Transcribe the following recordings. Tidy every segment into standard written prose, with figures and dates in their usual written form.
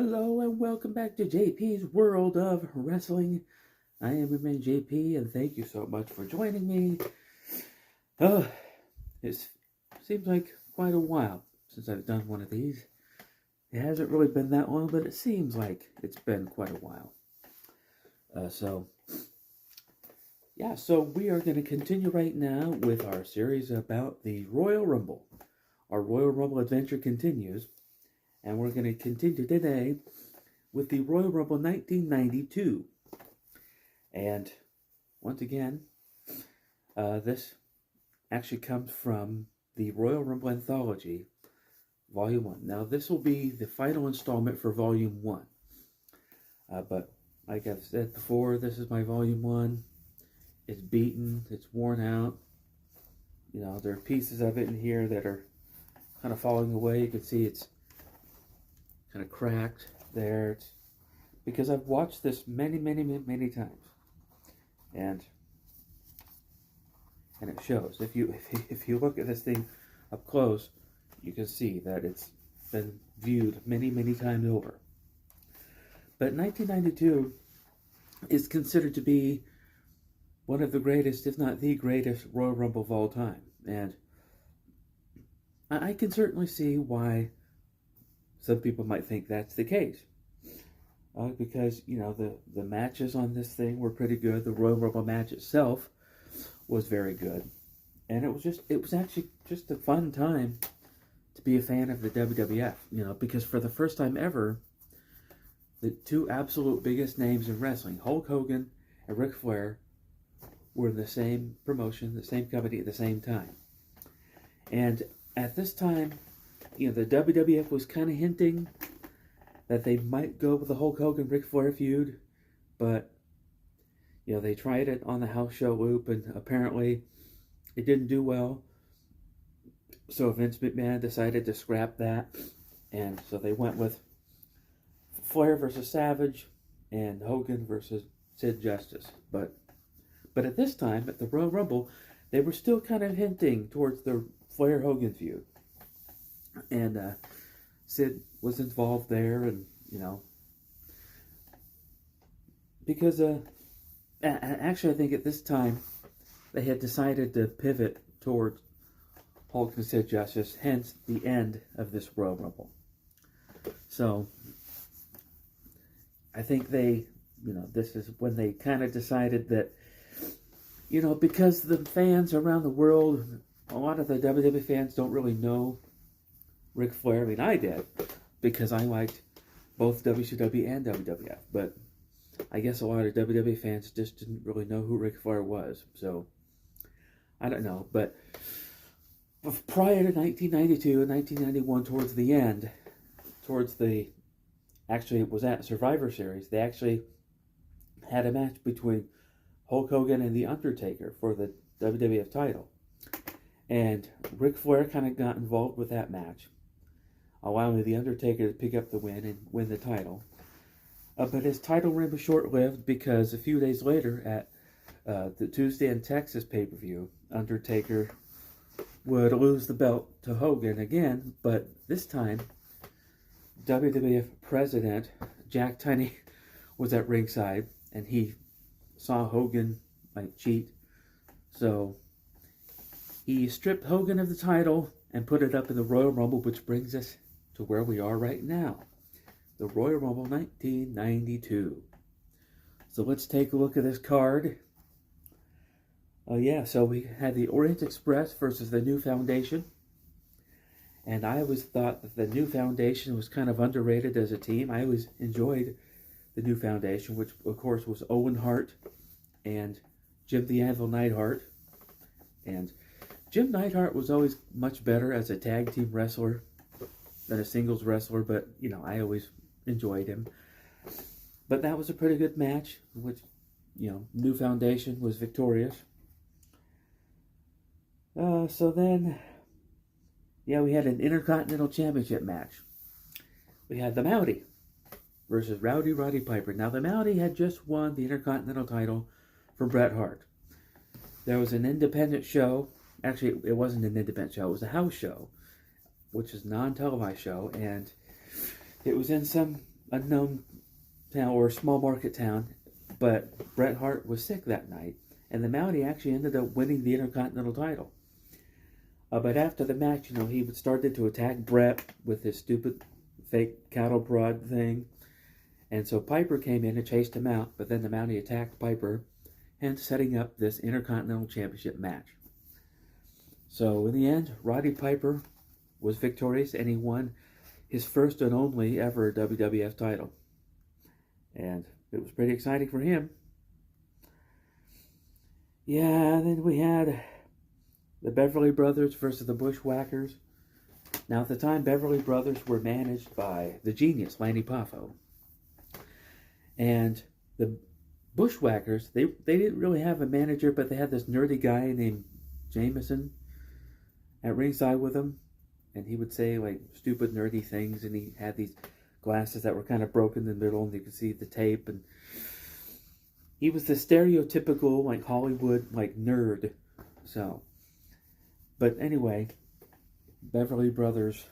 Hello and welcome back to J.P.'s World of Wrestling. I am your man J.P. and thank you so much for joining me. It seems like quite a while since I've done one of these. It hasn't really been that long, but it seems like it's been quite a while. So we are going to continue right now with our series about the Royal Rumble. Our Royal Rumble adventure continues. And we're going to continue today with the Royal Rumble 1992. And once again, this actually comes from the Royal Rumble Anthology, Volume 1. Now, this will be the final installment for Volume 1. But like I've said before, this is my Volume 1. It's beaten. It's worn out. You know, there are pieces of it in here that are kind of falling away. You can see it's kind of cracked there. It's because I've watched this many times, and it shows. If you look at this thing up close, you can see that it's been viewed many times over. But 1992 is considered to be one of the greatest, if not the greatest, Royal Rumble of all time, and I can certainly see why some people might think that's the case. Because, you know, the matches on this thing were pretty good. The Royal Rumble match itself was very good. And it was actually just a fun time to be a fan of the WWF, you know, because for the first time ever, the two absolute biggest names in wrestling, Hulk Hogan and Ric Flair, were in the same promotion, the same company at the same time. And at this time, you know, the WWF was kind of hinting that they might go with the Hulk Hogan-Ric Flair feud, but, you know, they tried it on the house show loop, and apparently it didn't do well. So Vince McMahon decided to scrap that, and so they went with Flair versus Savage and Hogan versus Sid Justice. But at this time, at the Royal Rumble, they were still kind of hinting towards the Flair-Hogan feud. And Sid was involved there, and, you know, because actually I think at this time they had decided to pivot towards Hulk and Sid Justice, hence the end of this Royal Rumble. So I think they, you know, this is when they kind of decided that, you know, because the fans around the world, a lot of the WWE fans don't really know Ric Flair. I mean, I did, because I liked both WCW and WWF, but I guess a lot of WWE fans just didn't really know who Ric Flair was, so I don't know. But prior to 1992 and 1991, towards the end, actually it was at Survivor Series, they actually had a match between Hulk Hogan and The Undertaker for the WWF title, and Ric Flair kind of got involved with that match, allowing The Undertaker to pick up the win and win the title. But his title reign was short-lived, because a few days later at the Tuesday in Texas pay-per-view, Undertaker would lose the belt to Hogan again, but this time WWF President Jack Tunney was at ringside, and he saw Hogan might cheat, so he stripped Hogan of the title and put it up in the Royal Rumble, which brings us to where we are right now, the Royal Rumble 1992. So let's take a look at this card. So we had the Orient Express versus the New Foundation. And I always thought that the New Foundation was kind of underrated as a team. I always enjoyed the New Foundation, which of course was Owen Hart and Jim the Anvil Neidhart. And Jim Neidhart was always much better as a tag team wrestler than a singles wrestler, but, you know, I always enjoyed him. But that was a pretty good match, which, you know, New Foundation was victorious. So then, we had an Intercontinental Championship match. We had the Mountie versus Rowdy Roddy Piper. Now, the Mountie had just won the Intercontinental title from Bret Hart. There was an independent show. Actually, it wasn't an independent show. It was a house show, which is a non-televised show, and it was in some unknown town or small market town, but Bret Hart was sick that night, and the Mountie actually ended up winning the Intercontinental title. But after the match, he started to attack Bret with his stupid fake cattle prod thing, and so Piper came in and chased him out, but then the Mountie attacked Piper, hence setting up this Intercontinental Championship match. So in the end, Roddy Piper was victorious, and he won his first and only ever WWF title. And it was pretty exciting for him. Yeah, then we had the Beverly Brothers versus the Bushwhackers. Now at the time, Beverly Brothers were managed by the genius, Lanny Poffo. And the Bushwhackers, they didn't really have a manager, but they had this nerdy guy named Jameson at ringside with them. And he would say like stupid nerdy things, and he had these glasses that were kind of broken in the middle, and you could see the tape. And he was the stereotypical like Hollywood like nerd. So, but anyway, Beverly Brothers,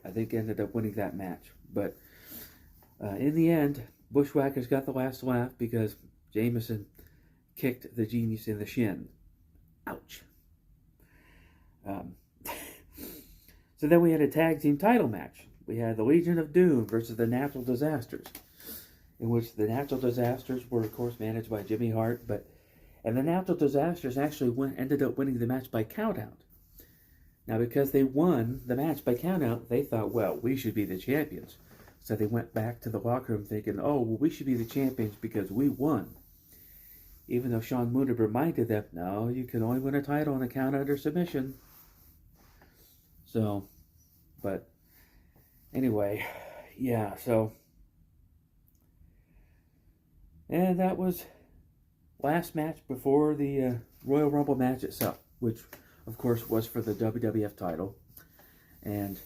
I think, ended up winning that match. But in the end, Bushwhackers got the last laugh because Jameson kicked the genius in the shin. Ouch. So then we had a tag team title match. We had the Legion of Doom versus the Natural Disasters, in which the Natural Disasters were, of course, managed by Jimmy Hart, and the Natural Disasters actually ended up winning the match by countout. Now, because they won the match by countout, they thought, well, we should be the champions. So they went back to the locker room thinking, oh, well, we should be the champions because we won. Even though Sean Moon had reminded them, no, you can only win a title on a countout or submission. So, but anyway, yeah, so, and that was last match before the Royal Rumble match itself, which, of course, was for the WWF title, and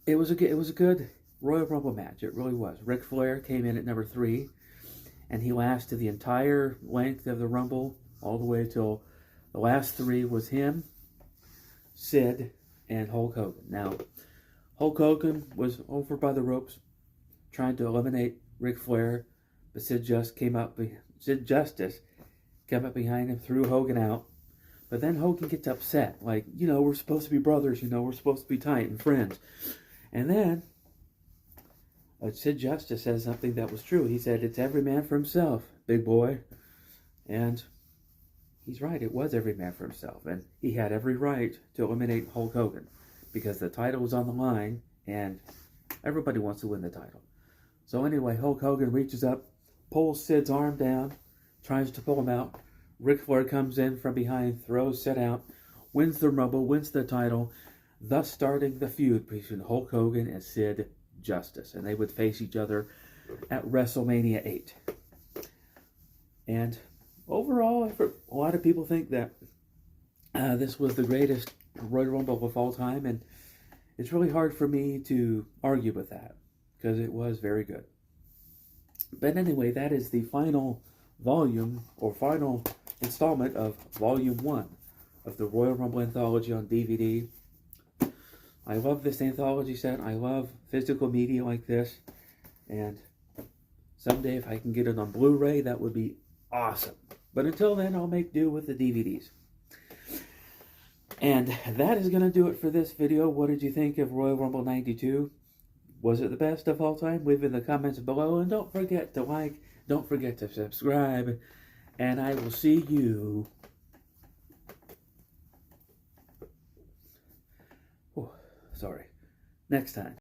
it was a good Royal Rumble match. It really was. Ric Flair came in at number 3, and he lasted the entire length of the Rumble, all the way till the last 3 was him, Sid, and Hulk Hogan. Now, Hulk Hogan was over by the ropes trying to eliminate Ric Flair, but Sid Justice came up behind him, threw Hogan out. But then Hogan gets upset, like, we're supposed to be brothers, we're supposed to be tight and friends. And then Sid Justice says something that was true. He said, it's every man for himself, big boy. And he's right, it was every man for himself. And he had every right to eliminate Hulk Hogan because the title was on the line and everybody wants to win the title. So anyway, Hulk Hogan reaches up, pulls Sid's arm down, tries to pull him out. Ric Flair comes in from behind, throws Sid out, wins the Rumble, wins the title, thus starting the feud between Hulk Hogan and Sid Justice. And they would face each other at WrestleMania 8. And overall, a lot of people think that this was the greatest Royal Rumble of all time, and it's really hard for me to argue with that, because it was very good. But anyway, that is the final volume, or final installment of Volume 1 of the Royal Rumble Anthology on DVD. I love this anthology set. I love physical media like this. And someday if I can get it on Blu-ray, that would be awesome. But until then, I'll make do with the DVDs. And that is going to do it for this video. What did you think of Royal Rumble 92? Was it the best of all time? Leave in the comments below. And don't forget to like, don't forget to subscribe. And I will see you next time.